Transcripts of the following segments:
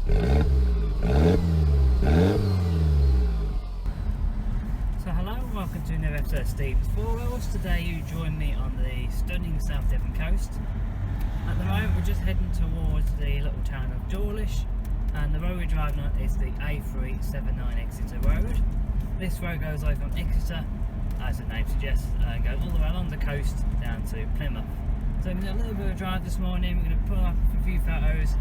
So hello and welcome to another episode of Steve's 4 Hours. Today you join me on the stunning South Devon coast. At the moment we're just heading towards the little town of Dawlish, and the road we're driving on is the A379 Exeter Road. This road goes over from Exeter, as the name suggests, and goes all the way along the coast down to Plymouth. So we're going to do a little bit of a drive this morning. We're going to pull up a few photos,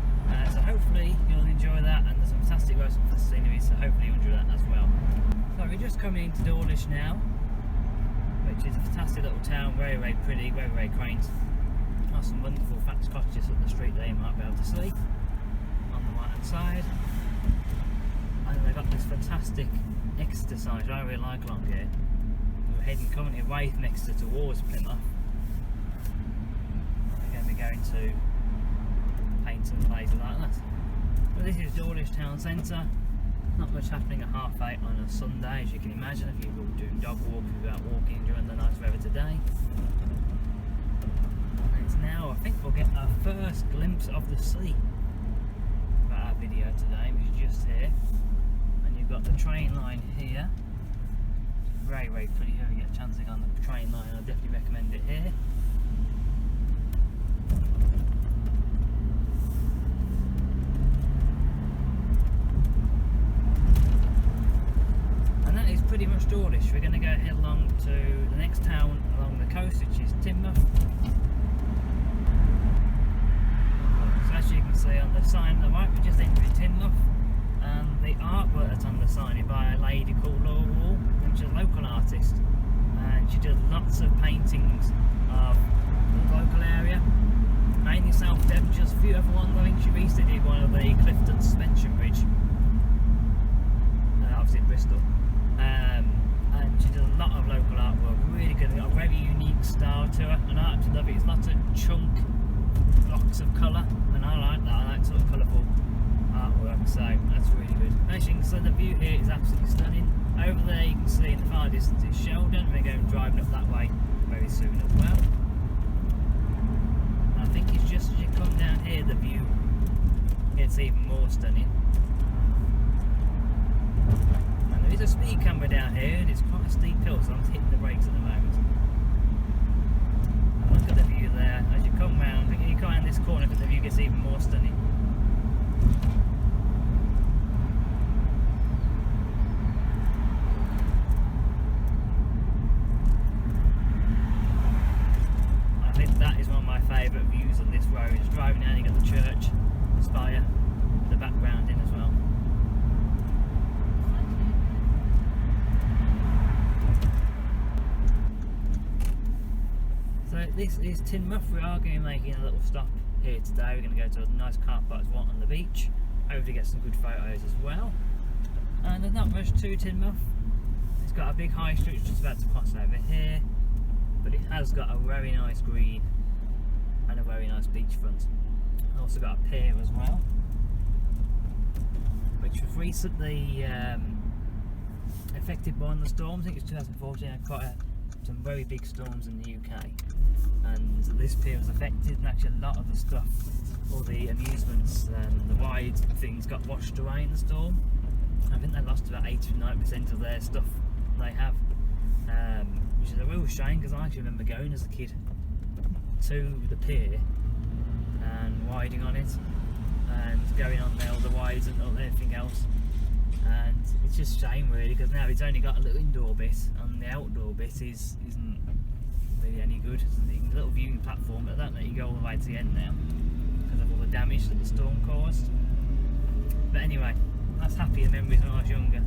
so hopefully you'll enjoy that, and there's some fantastic roads and scenery, so hopefully you'll enjoy that as well. So we're just coming into Dawlish now, which is a fantastic little town, very pretty, very quaint. Got some wonderful thatched cottages up the street there you might be able to see on the right hand side, and they've got this fantastic Exeter sign, which I really like along here. We're heading currently away from Exeter towards Plymouth. We're going to be going to Paignton and places like that. But this is Dawlish town centre. Not much happening at 8:30 on a Sunday, as you can imagine, if you're doing dog walks, if you're out walking, enjoying the nice weather today. And it's now, I think we'll get our first glimpse of the sea for our video today, which is just here. And you've got the train line here. Very pretty. If you get a chance to go on the train line, I definitely recommend it here. Pretty much Dawlish. We're going to go head along to the next town along the coast, which is Teignmouth. So as you can see on the sign on the right, we're just entering Teignmouth, and the artwork that's on the sign is by a lady called Laura Wall, which is a local artist, and she does lots of paintings of the local area, mainly South Devon, just a few other ones. I think she recently did one of the Clifton Suspension Bridge, obviously in Bristol. And she does a lot of local artwork, really good. It's got a very unique style to her, and I absolutely love it. It's lots of chunk blocks of colour, and I like that. I like sort of colourful artwork, so that's really good. As you can see, the view here is absolutely stunning. Over there you can see in the far distance is Shaldon. We're going driving up that way very soon as well. I think it's just as you come down here, the view gets even more stunning. There's a speed camera down here, and it's quite a steep hill, so I'm hitting the brakes at the moment. And look at the view there. As you come round, when you come around this corner, the view gets even more stunning. I think that is one of my favourite views on this road. Just driving down, you got the church, the spire, the background in as well. So this is Teignmouth. We are going to be making a little stop here today. We're going to go to a nice car park spot on the beach, hopefully get some good photos as well. And there's not much to Teignmouth. It's got a big high street which is about to cross over here, but it has got a very nice green and a very nice beachfront. Also got a pier as well, which was recently affected by one of the storms. I think it's 2014, and some very big storms in the UK, and this pier was affected, and actually a lot of the stuff, all the amusements and the ride things got washed away in the storm. I think they lost about 89% of their stuff they have, which is a real shame, because I actually remember going as a kid to the pier and riding on it and going on there, all the rides and everything else. And it's just a shame really, because now it's only got a little indoor bit, and the outdoor bit isn't really any good. It's a little viewing platform, but that let you go all the way to the end now because of all the damage that the storm caused. But anyway, that's happier memories when I was younger.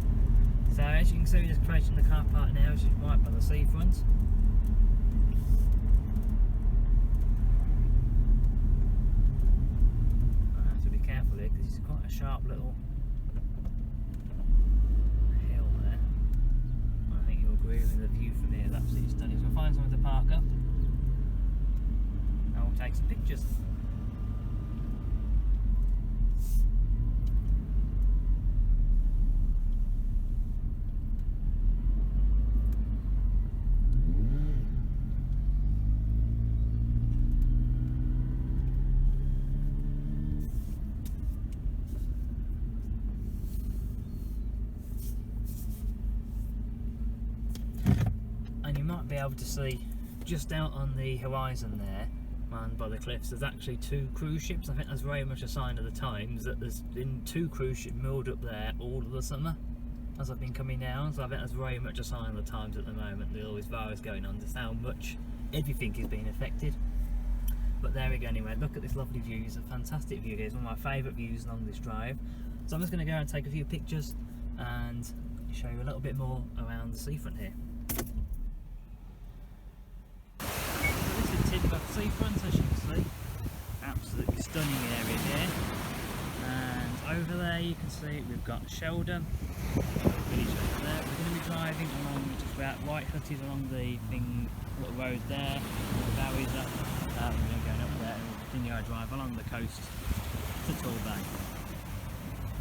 So as you can see, we're just approaching the car park now, which is right by the seafront. I have to be careful here because it's quite a sharp little hill there. I think you'll agree with the view from here is absolutely stunning. So we'll find somewhere to park up and we'll take some pictures. be able to see just out on the horizon there, and by the cliffs, there's actually 2 cruise ships. I think that's very much a sign of the times that there's been 2 cruise ships moored up there all of the summer as I've been coming down. So I think that's very much a sign of the times at the moment. There's always virus going on, just how much everything is being affected. But there we go anyway, look at this lovely view. It's a fantastic view here. It's one of my favourite views along this drive. So I'm just going to go and take a few pictures and show you a little bit more around the seafront here. So this is Teignmouth seafront, as you can see. Absolutely stunning area here. And over there you can see we've got Shaldon, village over there. We're going to be driving along just about right footed along the little road there, the valleys up. We're going to go up there and we'll continue our drive along the coast to Torquay.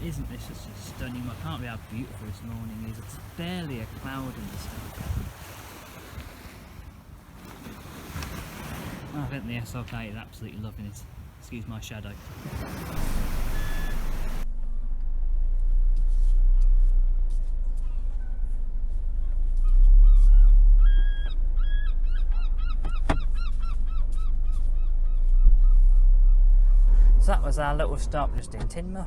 Isn't this just stunning? I can't believe how beautiful this morning is. It's barely a cloud in the sky. I think the SLK is absolutely loving it. Excuse my shadow. So that was our little stop just in Teignmouth.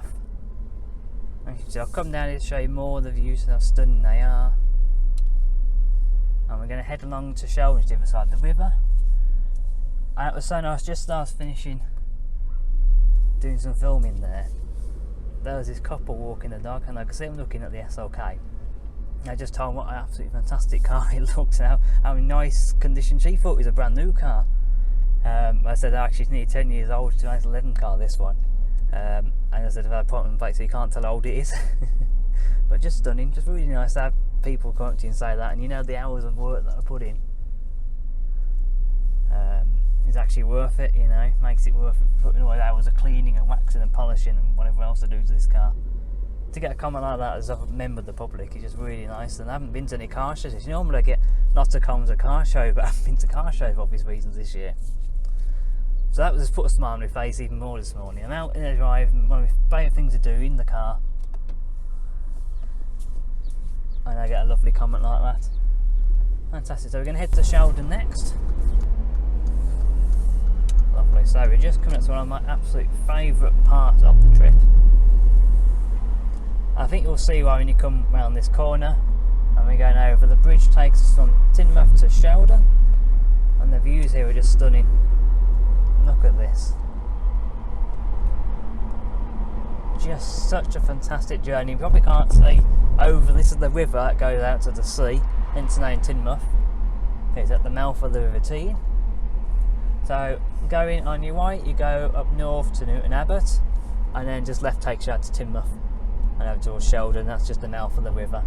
And you can see I'll come down here to show you more of the views and how stunning they are. And we're going to head along to Shaldon, the other side of the river. And it was so nice, just as I was finishing doing some filming there, there was this couple walking the dog and I could see them looking at the SLK. And I just told them what an absolutely fantastic car it looked and how in nice condition she thought it was a brand new car. I said actually it's nearly 10 years old, it's a 2011 car this one. And I said I've had a problem with the bike so you can't tell how old it is. But just stunning, just really nice to have people come up to you and say that, and you know the hours of work that I put in is actually worth it, you know, makes it worth it, putting all the hours of cleaning and waxing and polishing and whatever else I do to this car. To get a comment like that as a member of the public is just really nice. And I haven't been to any car shows. Normally I get lots of comments at car show, but I haven't been to car shows for obvious reasons this year. So that was just put a smile on my face even more this morning. I'm out in the drive, and one of my favourite things to do in the car, and I get a lovely comment like that. Fantastic. So we're going to head to Shaldon next. Lovely. So we're just coming up to one of my absolute favourite parts of the trip. I think you'll see why when you come round this corner and we're going over. The bridge takes us from Teignmouth to Shaldon, and the views here are just stunning. Look at this. Just such a fantastic journey. You probably can't see over. This is the river that goes out to the sea, hence the name Teignmouth. It's at the mouth of the River Teignmouth. So going on your right, you go up north to Newton Abbot, and then just left takes you out to Teignmouth and over towards Shaldon. That's just the mouth of the river.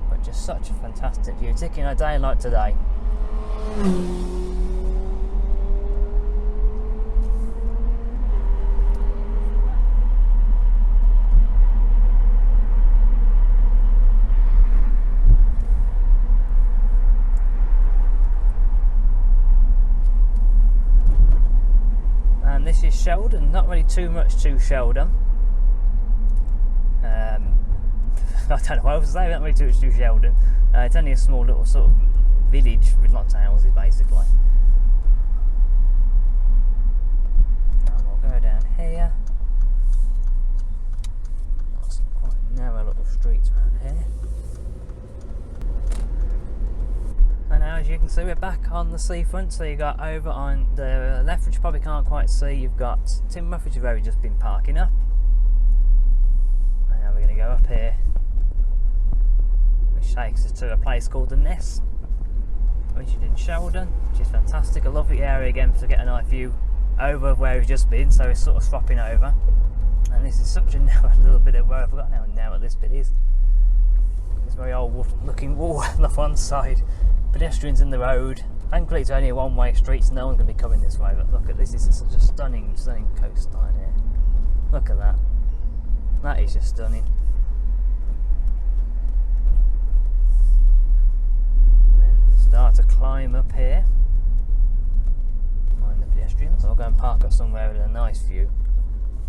But just such a fantastic view, particularly on a day like today. This is Shaldon, not really too much to Shaldon. I don't know what else to say, not really too much to Shaldon. It's only a small little sort of village with lots of houses basically. And we'll go down here. Got some quite narrow little streets around here. And now, as you can see, we're back on the seafront. So you got over on the left, which you probably can't quite see, you've got Teignmouth, which is where we've just been parking up. And now we're going to go up here, which takes us to a place called the Ness, which is in Shaldon, which is fantastic. A lovely area again to get a nice view over where we've just been. So it's sort of swapping over. And this is such a narrow little bit of road. I forgot how narrow this bit is. It's a very old looking wall on the one side. Pedestrians in the road. Thankfully it's only a one-way street, so no one's going to be coming this way. But look at this, is such a stunning coastline here. Look at that. That is just stunning. And then start to climb up here. Mind the pedestrians. I'll go and park up somewhere with a nice view.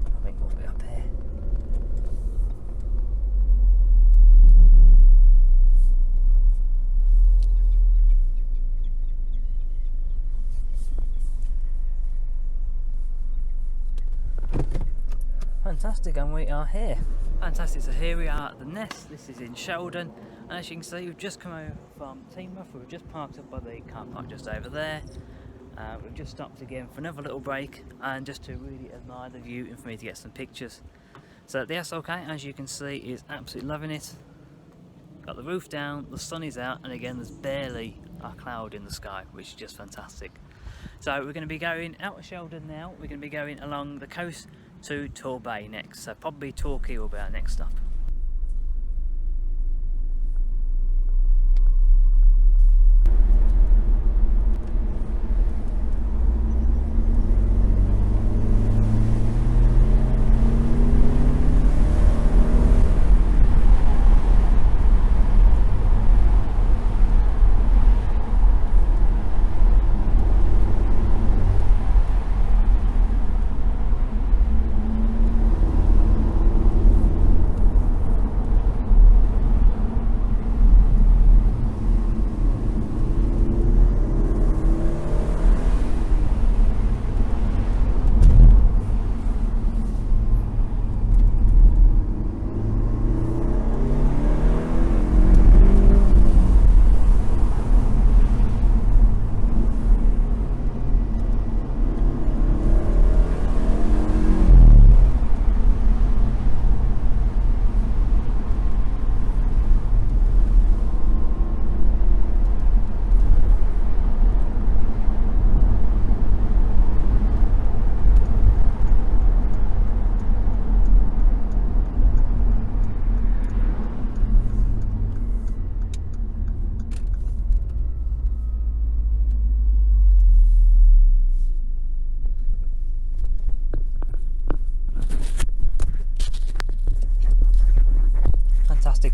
I think we'll be up here. Fantastic, and we are here. Fantastic, so here we are at the Nest. This is in Shaldon, and as you can see, we've just come over from Teignmouth. We've just parked up by the car park just over there. We've just stopped again for another little break, and just to really admire the view and for me to get some pictures. So the SLK, as you can see, is absolutely loving it. Got the roof down, the sun is out, and again there's barely a cloud in the sky, which is just fantastic. So we're going to be going out of Shaldon now. We're going to be going along the coast to Torquay next, so probably Torquay will be our next stop.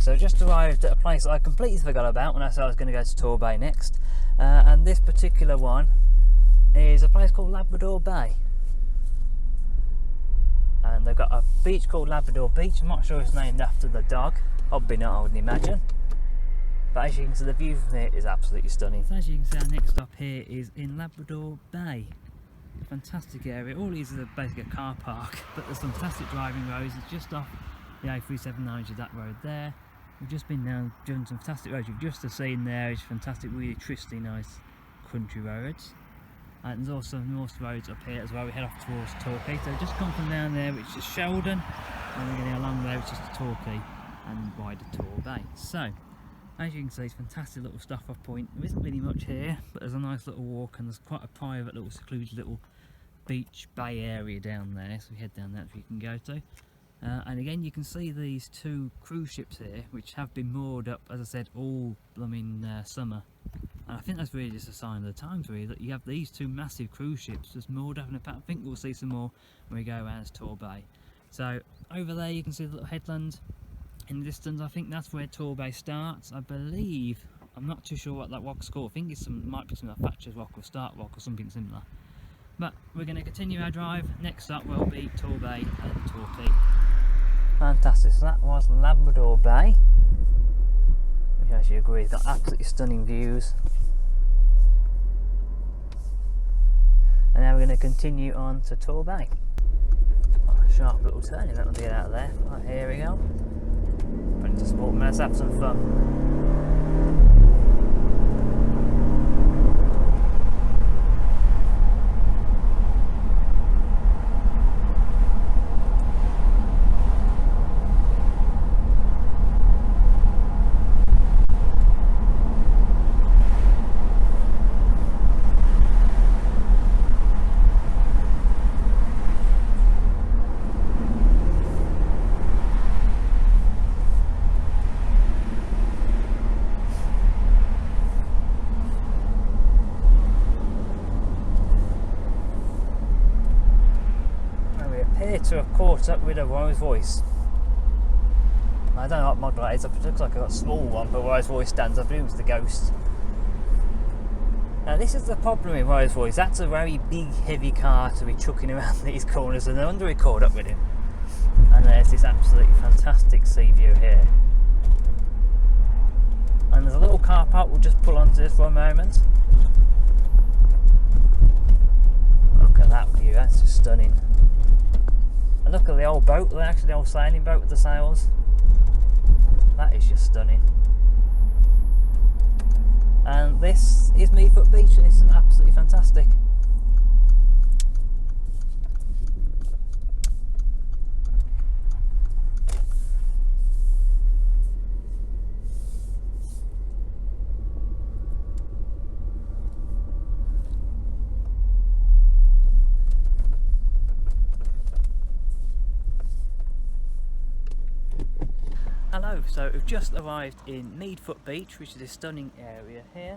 So just arrived at a place I completely forgot about when I said I was going to go to Torquay next, and this particular one is a place called Labrador Bay, and they've got a beach called Labrador Beach. I'm not sure it's named after the dog, probably not, I wouldn't imagine, but as you can see the view from here is absolutely stunning. So as you can see, our next stop here is in Labrador Bay. Fantastic area. All these are basically a car park, but there's some fantastic driving roads. It's just off the A379 to that road there. We've just been down, doing some fantastic roads. You've just seen there is fantastic, really twisty, nice country roads. And there's also North roads up here as well. We head off towards Torquay. So just come from down there, which is Shaldon, and we're getting along there, which is Torquay and wider Torquay. So as you can see, it's fantastic little stop-off point. There isn't really much here, but there's a nice little walk, and there's quite a private little secluded little beach bay area down there. So we head down that if you can go to. And again, you can see these two cruise ships here, which have been moored up, as I said, all blooming summer. And I think that's really just a sign of the times, really, that you have these two massive cruise ships just moored up in a pattern. I think we'll see some more when we go around to Torquay. So over there, you can see the little headland in the distance. I think that's where Torquay starts. I believe, I'm not too sure what that rock's called. I think it's might be some Thatcher's Rock or Start Rock or something similar. But we're going to continue our drive. Next stop will be Torquay and Torquay. Fantastic, so that was Labrador Bay, which, as you agree, has got absolutely stunning views. And now we're going to continue on to Torquay. A sharp little turn, that one to get out of there. Right, here we go. Put into sport, let's have some fun. To have caught up with a Rolls-Royce. I don't know what model that is. It looks like a small one, but Rolls-Royce stands up. I it's the Ghost. Now this is the problem with Rolls-Royce. That's a very big, heavy car to be chucking around these corners, and no wonder we caught up with him. And there's this absolutely fantastic sea view here. And there's a little car park. We'll just pull onto this for a moment. Look at that view. That's just stunning. And look at the old boat there, actually the old sailing boat with the sails. That is just stunning. And this is Meadfoot Beach, and it's absolutely fantastic. Hello, so we've just arrived in Meadfoot Beach, which is a stunning area here.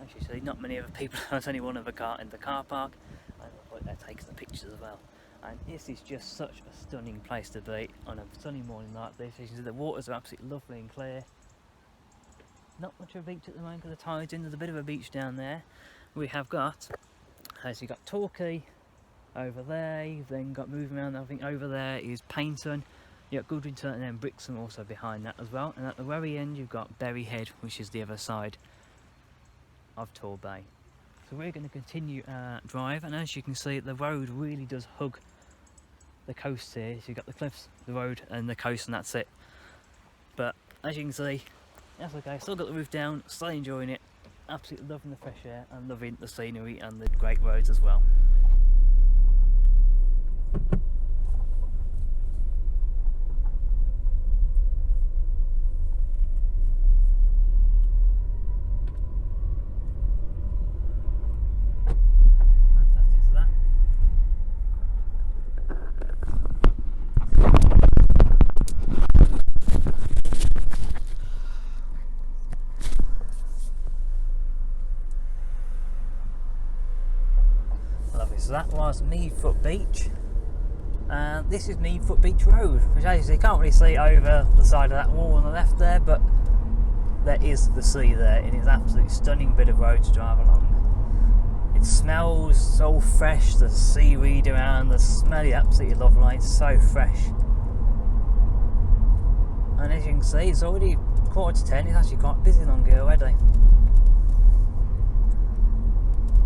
As you see, not many other people, there's only one other car in the car park, and they're taking the pictures as well. And this is just such a stunning place to be on a sunny morning like this. As you can see, the waters are absolutely lovely and clear. Not much of a beach at the moment because the tide's in. There's a bit of a beach down there. We have got, as you've got Torquay over there, you've then got moving around, I think over there is Paignton. You've got Goodwinton and then Brixham also behind that as well. And at the very end you've got Berryhead, which is the other side of Torquay. So we're going to continue our drive, and as you can see the road really does hug the coast here. So you've got the cliffs, the road and the coast, and that's it. But as you can see, that's okay, still got the roof down, still enjoying it, absolutely loving the fresh air and loving the scenery and the great roads as well. So that was Meadfoot Beach, and this is Meadfoot Beach Road, which as you can't really see over the side of that wall on the left there, but there is the sea there, and it's an absolutely stunning bit of road to drive along. It smells so fresh, the seaweed around, the smell is absolutely lovely, it's so fresh. And as you can see, it's already 9:45, it's actually quite busy along here already.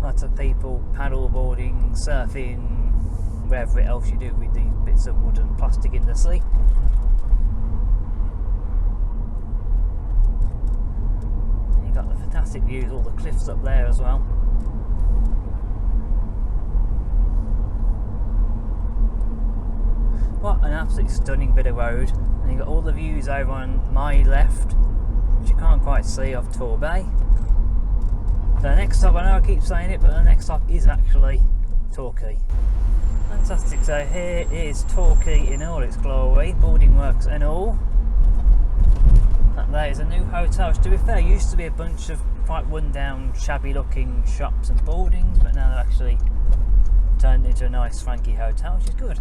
Lots of people paddle boarding, surfing, whatever else you do with these bits of wood and plastic in the sea. And you've got the fantastic views, all the cliffs up there as well. What an absolutely stunning bit of road. And you've got all the views over on my left, which you can't quite see, of Torquay. The next stop, I know I keep saying it, but the next stop is actually Torquay. Fantastic, so here is Torquay in all its glory, boarding works and all. And there is a new hotel, which to be fair used to be a bunch of quite run down, shabby looking shops and boardings, but now they're actually turned into a nice Frankie hotel, which is good.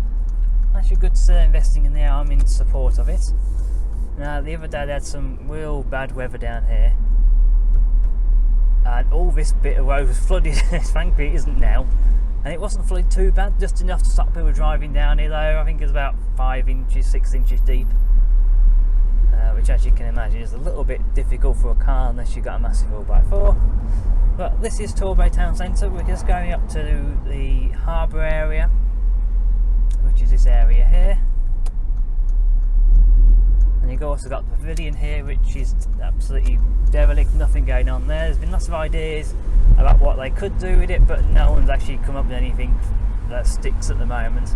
Actually good to see investing in there, I'm in support of it. Now the other day they had some real bad weather down here, and all this bit of road was flooded. Frankly it isn't now, and it wasn't flooded too bad, just enough to stop people driving down here though. I think it's about 5 inches, 6 inches deep, which as you can imagine is a little bit difficult for a car unless you've got a massive 4x4. But this is Torquay town centre. We're just going up to the harbour area, which is this area here. And you've also got the pavilion here, which is absolutely derelict, nothing going on there. There's been lots of ideas about what they could do with it, but no one's actually come up with anything that sticks at the moment.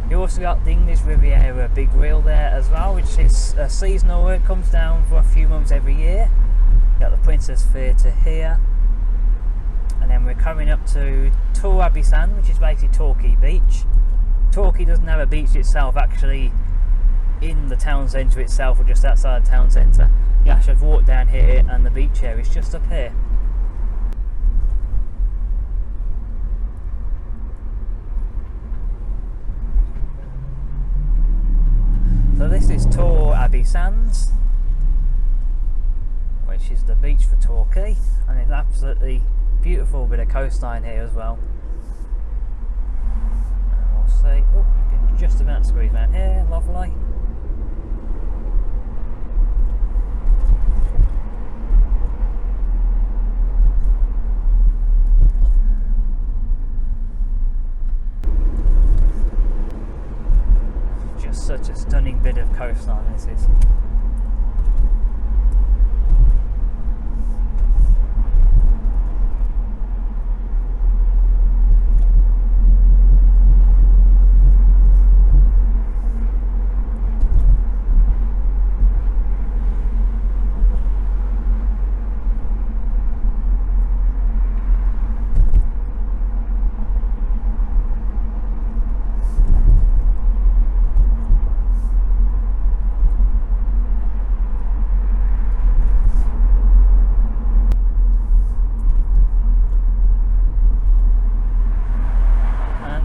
You also got the English Riviera big wheel there as well, which is seasonal. It comes down for a few months every year. You've got the Princess Theatre here, and then we're coming up to Tor Abbey Sand, which is basically Torquay Beach. Torquay doesn't have a beach itself actually in the town centre itself, or just outside the town centre. You actually have to walk down here, and the beach area is just up here. So this is Tor Abbey Sands, which is the beach for Torquay, and it's absolutely beautiful bit of coastline here as well. And we'll see, oh, you can just about squeeze around here, lovely. just such a stunning bit of coastline this is.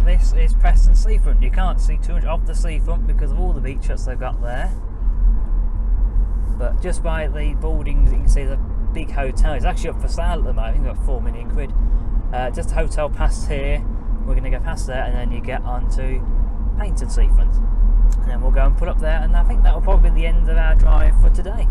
This is Preston seafront. You can't see too much of the seafront because of all the beach huts they've got there, but just by the buildings you can see the big hotel. It's actually up for sale at the moment. I think about £4 million. Just a hotel past here. We're going to go past there and then you get onto Paignton seafront, and then we'll go and put up there, and I think that will probably be the end of our drive for today.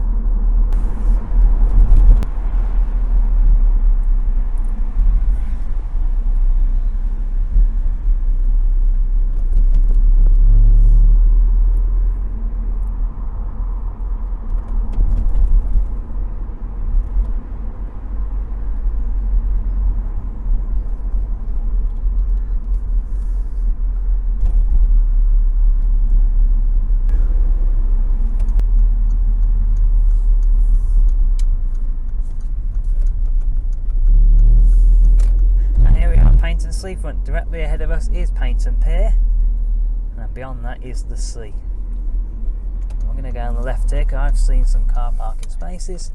Seafront. Directly ahead of us is Paignton Pier, and beyond that is the sea. We're going to go on the left here because I've seen some car parking spaces.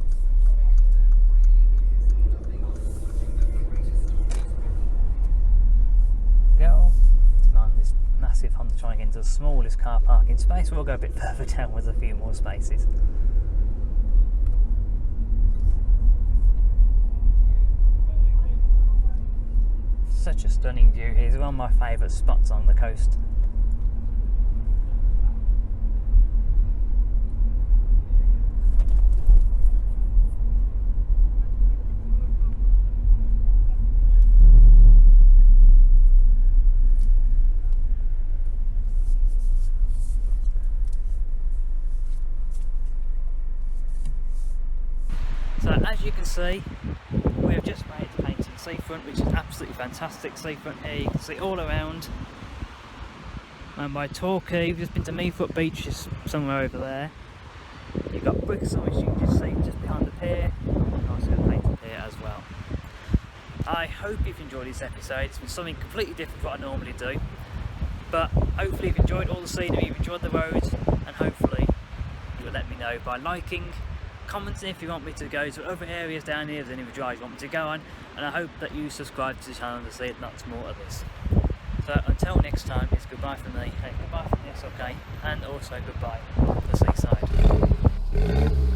Go on this massive Honda trying to get into the smallest car parking space. We'll go a bit further down with a few more spaces. Such a stunning view here. It's one of my favourite spots on the coast. So as you can see, we have just made it to Paignton seafront, which is absolutely fantastic seafront here. You can see all around. And by Torquay, we've just been to Meafoot Beach, just somewhere over there. You've got Brixton, which you can just see just behind the pier, and also Paignton Pier as well. I hope you've enjoyed this episode. It's been something completely different from what I normally do, but hopefully you've enjoyed all the scenery, you've enjoyed the road, and hopefully you'll let me know by liking, commenting if you want me to go to other areas down here, if there's any other drives you want me to go on, and I hope that you subscribe to the channel to see lots more of this. So until next time, it's goodbye from me, goodbye from this, okay, and also goodbye from the seaside.